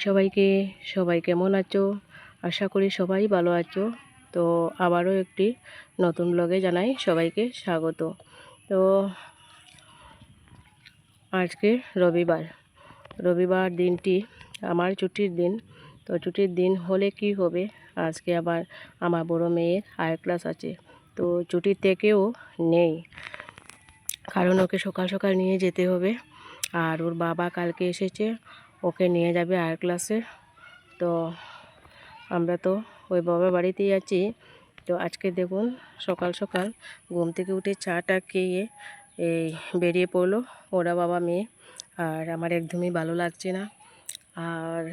সবাইকে সবাই কেমন আছো? আশা করি সবাই ভালো আছো। তো আবারও একটি নতুন ব্লগে জানাই সবাইকে স্বাগত। তো আজকে রবিবার দিনটি আমার ছুটির দিন। তো ছুটির দিন হলে কি হবে, আজকে আবার আমার বড় মেয়ের আর্ট ক্লাস আছে। তো ছুটির থেকেও নেই, কারণ ওকে সকাল সকাল নিয়ে যেতে হবে। আর ওর বাবা কালকে এসেছে, ওকে নিয়ে যাবে আর্ট ক্লাসে। তো আমরা তো ওই বাবার বাড়িতেই আছি। তো আজকে দেখুন, সকাল সকাল ঘুম থেকে উঠে চাটা খেয়ে এই বেরিয়ে পড়লো ওরা বাবা মেয়ে। আর আমার একদমই ভালো লাগছে না। আর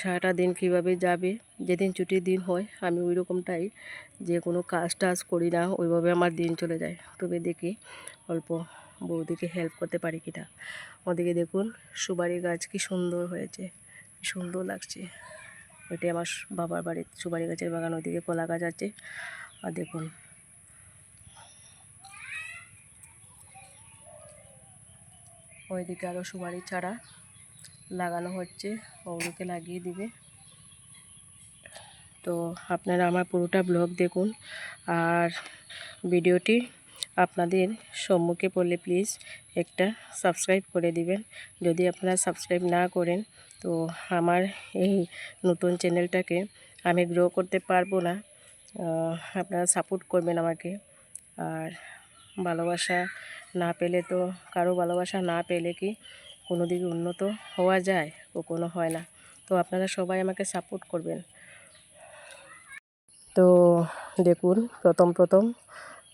সারাটা দিন কীভাবে যাবে, যেদিন ছুটির দিন হয় আমি ওই রকমটাই, যে কোনো কাজ টাজ করি না, ওইভাবে আমার দিন চলে যায়। তবে দেখি অল্প বৌদিকে হেল্প করতে পারি কিনা। ওদিকে দেখুন সুপারি গাছ কি সুন্দর হয়েছে, কি সুন্দর লাগছে। এটি আমার বাবার বাড়ির সুপারি গাছের বাগান। ওইদিকে কলা গাছ আছে। আর দেখুন ওইদিকে আরও সুপারি চারা লাগানো হচ্ছে, ওগুলোকে লাগিয়ে দিবে। তো আপনারা আমার পুরোটা ব্লগ দেখুন। আর ভিডিওটি আপনাদের সম্মুখে পড়লে প্লিজ একটা সাবস্ক্রাইব করে দিবেন। যদি আপনারা সাবস্ক্রাইব না করেন তো আমার এই নতুন চ্যানেলটাকে আমি গ্রো করতে পারবো না। আপনারা সাপোর্ট করবেন আমাকে। আর ভালোবাসা না পেলে তো, কারো ভালোবাসা না পেলে কি কোনো দিকে উন্নত হওয়া যায়? কখনো হয় না। তো আপনারা সবাই আমাকে সাপোর্ট করবেন। তো দেখুন প্রথম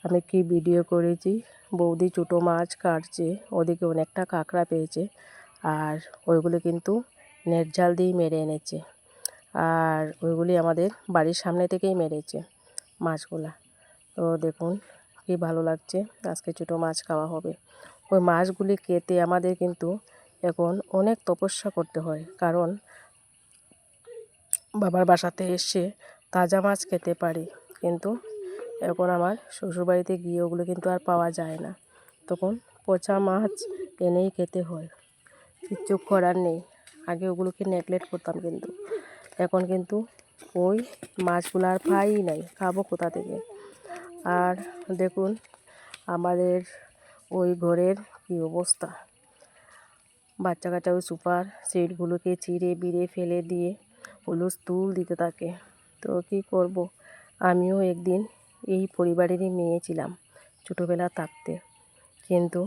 আমি কি ভিডিও করেছি। বৌদি ছোটো মাছ কাটছে, ওদিকে অনেকটা কাঁকড়া পেয়েছে। আর ওইগুলি কিন্তু নেট জাল দিয়েই মেরে এনেছে। আর ওইগুলি আমাদের বাড়ির সামনে থেকেই মেরেছে মাছগুলা। তো দেখুন কি ভালো লাগছে, আজকে ছোটো মাছ খাওয়া হবে। ওই মাছগুলি খেতে আমাদের কিন্তু এখন অনেক তপস্যা করতে হয়, কারণ বাবার বাসাতে এসে তাজা মাছ খেতে পারি, কিন্তু এখন আমার শ্বশুরবাড়িতে গিয়ে ওগুলো কিন্তু আর পাওয়া যায় না। তখন পচা মাছ এনেই খেতে হয়, কিচ্ছু করার নেই। আগে ওগুলোকে নেগলেক্ট করতাম, কিন্তু এখন কিন্তু ওই মাছগুলো আর পাই নাই, খাবো কোথা থেকে। আর দেখুন আমাদের ওই ঘরের কী অবস্থা, বাচ্চা কাচ্চা ওই সুপার সিটগুলোকে চিড়ে বিড়ে ফেলে দিয়ে হুলস্থুল দিতে থাকে। তো কী করব, আমিও একদিন এই পরিবারেরই মেয়ে ছিলাম ছোটোবেলা থাকতে, কিন্তু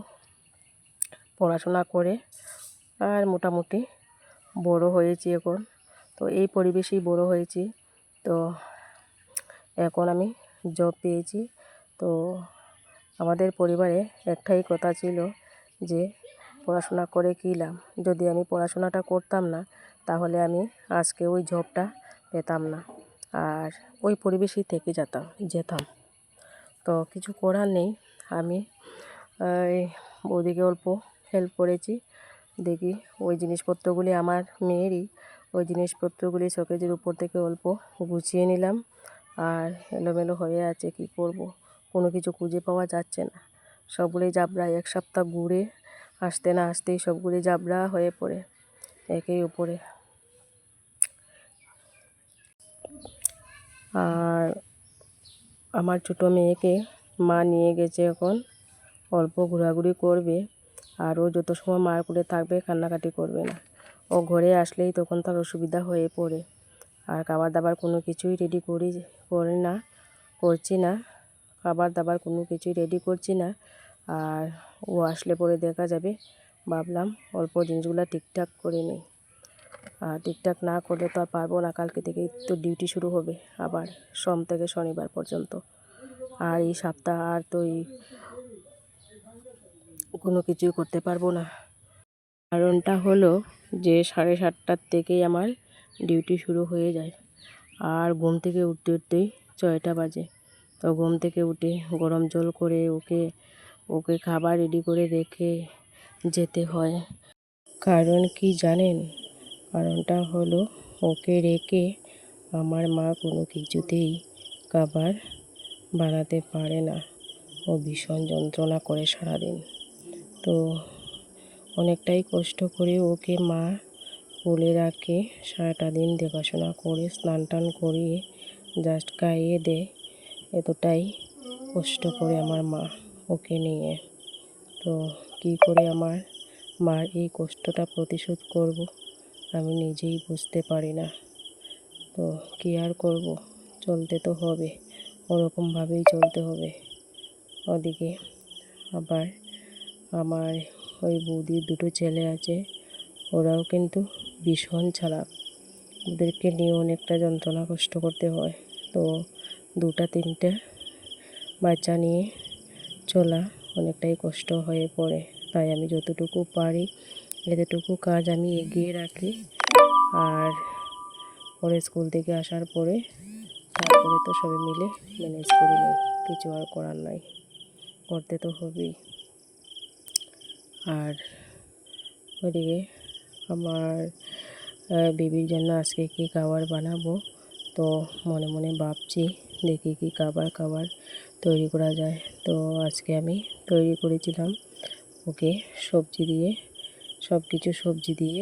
পড়াশোনা করে আর মোটামুটি বড় হয়েছি এখন। তো এই পরিবেশেই বড় হয়েছি। তো এখন আমি জব পেয়েছি। তো আমাদের পরিবারে একটাই কথা ছিল যে পড়াশোনা করে কী লাভ, যদি আমি পড়াশোনাটা করতাম না তাহলে আমি আজকে ওই জবটা পেতাম না, আর ওই পরিবেশেই থেকে যেতাম। তো কিছু করার নেই, আমি এই বৌদিকে অল্প হেল্প করেছি। দেখি ওই জিনিসপত্রগুলি আমার মেয়েরই, ওই জিনিসপত্রগুলি শোকেজের উপর থেকে অল্প গুছিয়ে নিলাম। আর এলোমেলো হয়ে আছে, কি করব, কোনো কিছু খুঁজে পাওয়া যাচ্ছে না। সবগুলি জাবরা, এক সপ্তাহ ঘুরে আসতে না আসতেই সবগুলি জাবরা হয়ে পড়ে একেই উপরে। আর আমার ছোটো মেয়েকে মা নিয়ে গেছে, এখন অল্প ঘোরাঘুরি করবে। আর ও যত সময় মার কোলে থাকবে কান্নাকাটি করবে না। ও ঘরে আসলেই তখন তার অসুবিধা হয়ে পড়ে। আর খাবার দাবার কোনো কিছুই রেডি করছি না, খাবার দাবার কোনো কিছুই রেডি করছি না। আর ও আসলে পরে দেখা যাবে, ভাবলাম অল্প জিনিসগুলো ঠিকঠাক করে নিই। আর ঠিকঠাক না করলে তো আর পারবো না, কালকে থেকেই তো ডিউটি শুরু হবে আবার, সোম থেকে শনিবার পর্যন্ত। আর এই সপ্তাহ আর তো কোনো কিছুই করতে পারবো না। কারণটা হলো যে 7:30টার থেকেই আমার ডিউটি শুরু হয়ে যায়। আর ঘুম থেকে উঠতেই 6টা বাজে। তো ঘুম থেকে উঠে গরম জল করে ওকে খাবার রেডি করে রেখে যেতে হয়। কারণ কি জানেন, কারণটা হলো ওকে রেখে আমার মা কোনো কিছুতেই খাবার বানাতে পারে না। ও ভীষণ যন্ত্রণা করে সারাদিন। তো অনেকটাই কষ্ট করে ওকে মা স্কুলে রাখে, সারাটা দিন দেখাশোনা করে স্নান টান করিয়ে জাস্ট খাইয়ে দেয়। এতটাই কষ্ট করে আমার মা ওকে নিয়ে। তো কী করে আমার মার এই কষ্টটা প্রতিশোধ করব আমি নিজেই বুঝতে পারি না। তো কী আর করব, চলতে তো হবে, ওরকমভাবেই চলতে হবে। ওদিকে আবার আমার ওই বৌদির দুটো ছেলে আছে, ওরাও কিন্তু ভীষণ চালাক। ওদেরকে নিয়ে অনেকটা যন্ত্রণা কষ্ট করতে হয়। তো 2-3টে বাচ্চা নিয়ে চলা অনেকটাই কষ্ট হয়ে পড়ে। তাই আমি যতটুকু পারি এতটুকু কাজ আমি এগিয়ে রাখি। আর পরে স্কুল থেকে আসার পরে তারপরে তো সবাই মিলে ম্যানেজ করে নিই, কিছু আর করার নাই, করতে তো হবেই। আর ওদিকে আমার বেবির জন্য আজকে কী খাবার বানাবো, তো মনে মনে ভাবছি দেখি কী খাবার তৈরি করা যায়। তো আজকে আমি তৈরি করেছিলাম ওকে সবজি দিয়ে, সব কিছু সবজি দিয়ে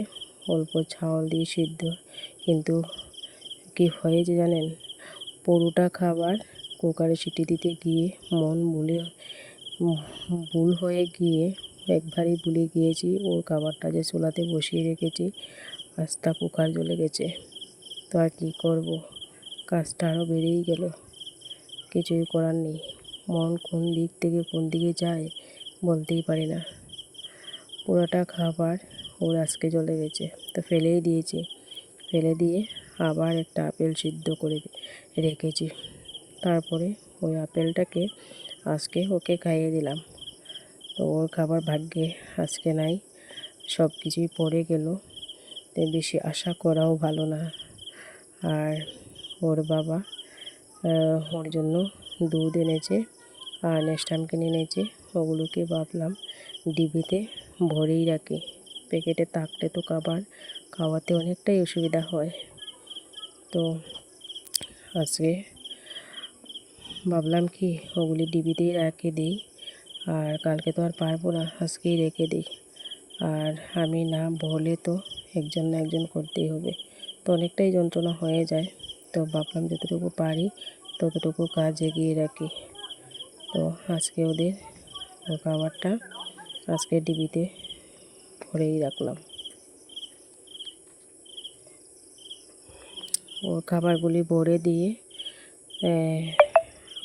অল্প চাউল দিয়ে সিদ্ধ। কিন্তু কি হয়েছে জানেন, পুরোটা খাবার কুকারে সিটি দিতে গিয়ে ভুল হয়ে গিয়ে একবারই ভুলে গিয়েছি ওর খাবারটা যে চুলাতে বসিয়ে রেখেছি, আস্তা কুকার জ্বলে গেছে। তো আর কী করব, কাজটা আরও বেড়েই গেল। কিছুই করার নেই, মন কোন দিক থেকে কোন দিকে যায় বলতেই পারি না। পুরোটা খাবার ওর আজকে জ্বলে গেছে, তো ফেলেই দিয়েছি। ফেলে দিয়ে আবার একটা আপেল সিদ্ধ করে রেখেছি। তারপরে ওই আপেলটাকে আজকে ওকে খাইয়ে দিলাম। তো ওর খাবার ভাগ্যে আজকে নাই, সব কিছুই পড়ে গেল। তাই বেশি আশা করাও ভালো না। আর ওর বাবা ওর জন্য দুধ এনেছে আর নেস্টাম কিনে এনেছে। ওগুলোকে ভাবলাম ডিবিতে ভরেই রাখি, প্যাকেটে থাকলে তো খাওয়াতে অনেকটাই অসুবিধা হয়। তো আজকে ভাবলাম কি ওগুলি ডিবিতেই রেখে দিই, আর কালকে তো আর পারবো না, আজকেই রেখে দিই। আর আমি না বলে তো একজন না একজন করতেই হবে, তো অনেকটাই যন্ত্রণা হয়ে যায়। তো ভাবলাম যতটুকু পারি ততটুকু কাজ এগিয়ে রাখি। তো আজকে ওদের খাবারটা আজকে ডিবিতে ভরেই রাখলাম। ওর খাবারগুলি ভরে দিয়ে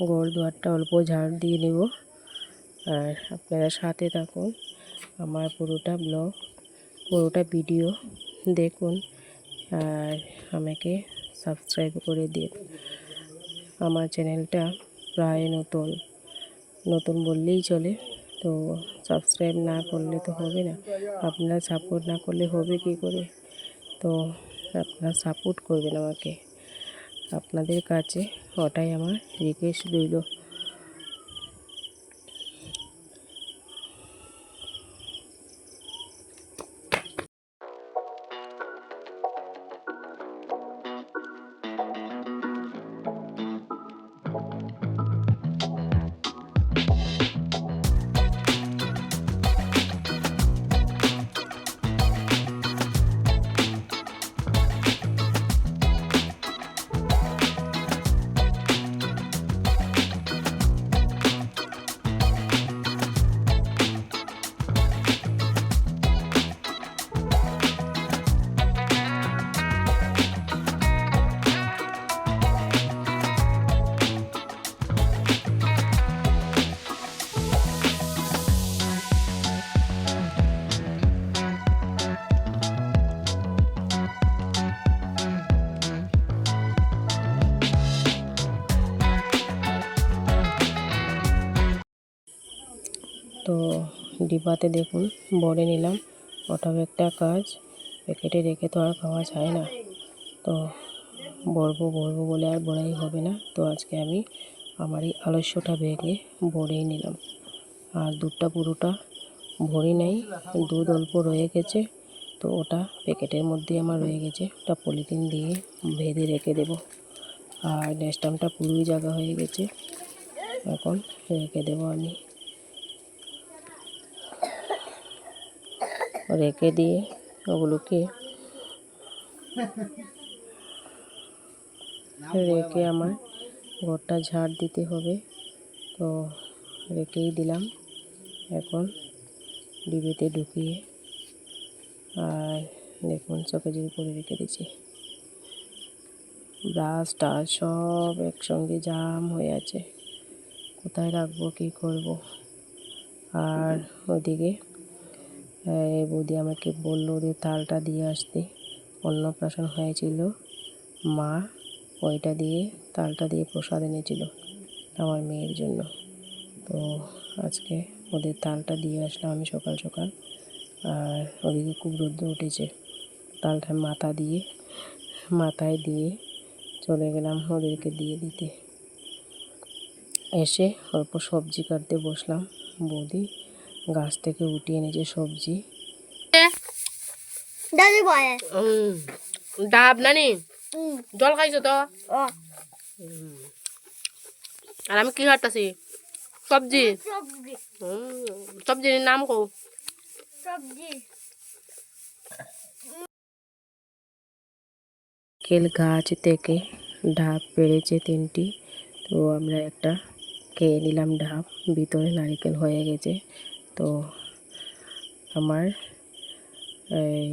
ঘর দুয়ারটা অল্প ঝাড় দিয়ে নেব। আর আপনারা সাথে থাকুন, আমার পুরোটা ভিডিও দেখুন আর আমাকে সাবস্ক্রাইব করে দিন। আমার চ্যানেলটা প্রায় নতুন বললেই চলে, তো সাবস্ক্রাইব না করলে তো হবে না, আপনারা সাপোর্ট না করলে হবে কী করে। তো আপনারা সাপোর্ট করবেন আমাকে, আপনাদের কাছে ওটাই আমার রিকোয়েস্ট রইল। তো ডিবাতে দেখুন ভরে নিলাম, ওটাও একটা কাজ, প্যাকেটে রেখে তো আর খাওয়া যায় না। তো ভরবো বলে আর ভরাই হবে না। তো আজকে আমি আমার এই আলস্যটা ভেঙে ভরেই নিলাম। আর দুধটা পুরোটা ভরি নাই, দুধ অল্প রয়ে গেছে, তো ওটা প্যাকেটের মধ্যে আমার রয়ে গেছে, ওটা পলিথিন দিয়ে বেঁধে রেখে দেব। আর নেস্টামটা পুরোই জায়গা হয়ে গেছে, এখন রেখে দেবো আমি। রেখে দিয়ে ওগুলোকে রেখে আমার ঘরটা ঝাড় দিতে হবে, তো রেখেই দিলাম। এখন ডিবিতে ঢুকিয়ে আর দেখুন চকেজের উপরে রেখে দিচ্ছি। ব্রাশ টাশ সব একসঙ্গে জাম হয়ে আছে, কোথায় রাখবো কী করব। আর ওদিকে বৌদি আমাকে বললো ওদের থালটা দিয়ে আসতে, অন্নপ্রাশন হয়েছিল, মা ওইটা দিয়ে থালটা দিয়ে প্রসাদ এনেছিল আমার মেয়ের জন্য। তো আজকে ওদের থালটা দিয়ে আসলাম আমি সকাল সকাল। আর ওদিকে খুব রোদ্র উঠেছে, থালটা মাথায় দিয়ে চলে গেলাম ওদেরকে দিয়ে দিতে। এসে অল্প সবজি কাটতে বসলাম। বৌদি গাছ থেকে উঠিয়ে এনেছে সবজি। ডাব নানি জল খাইছো তো? আর আমি কি কাটতেছি? সবজি। সবজির নাম কো? কেল গাছ থেকে ডাব পেড়েছে 3টি, তো আমরা একটা খেয়ে নিলাম ডাব, ভিতরে নারকেল হয়ে গেছে। তো আমার এই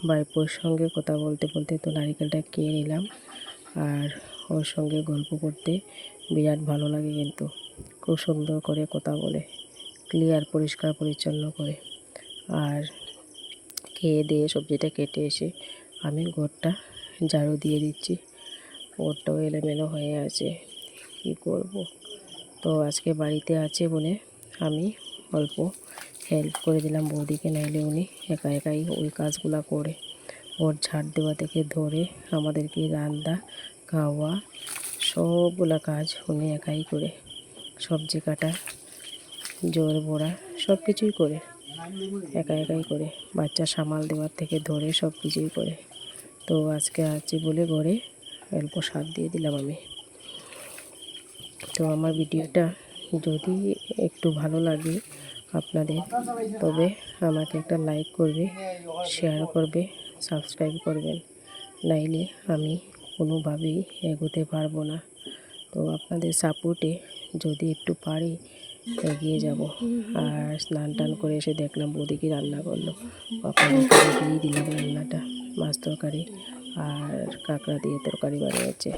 বাইপুর সঙ্গে কথা বলতে বলতে তো নারকেলটা খেয়ে নিলাম। আর ওর সঙ্গে গল্প করতে বিরাট ভালো লাগে, কিন্তু খুব সুন্দর করে কথা বলে, ক্লিয়ার পরিষ্কার পরিচ্ছন্ন করে। আর খেয়ে দিয়ে সবজিটা কেটে এসে আমি ঘরটা ঝাড়ু দিয়ে দিচ্ছি। ঘরটাও এলোমেলো হয়ে আছে, কি করব। তো আজকে বাড়িতে আছে বলে আমি অল্প হেল্প করে দিলাম বৌদিকে, নাইলে উনি একা একাই ওই কাজগুলো করে। ওর ঝাড় দেওয়া থেকে ধরে আমাদেরকে রান্না খাওয়া সবগুলা কাজ উনি একাই করে, সবজি কাটা জোর ভরা সব কিছুই করে, একাই করে, বাচ্চা সামাল দেওয়ার থেকে ধরে সব কিছুই করে। তো আজকে আছি বলে ঘরে অল্প সাথ দিয়ে দিলাম আমি। তো আমার ভিডিওটা যদি একটু ভালো লাগে আপনাদের, তবে আমাকে একটা লাইক করবে, শেয়ার করবে, সাবস্ক্রাইব করবেন, নাইলে আমি কোনোভাবেই এগোতে পারবো না। তো আপনাদের সাপোর্টে যদি একটু পারি এগিয়ে যাব। আর স্নান টান করে এসে দেখলাম বৌদি কি রান্না করলো, আপনাদেরকে দেখিয়ে দিলাম রান্নাটা। মাছ তরকারি আর কাঁকড়া দিয়ে তরকারি বানিয়েছে।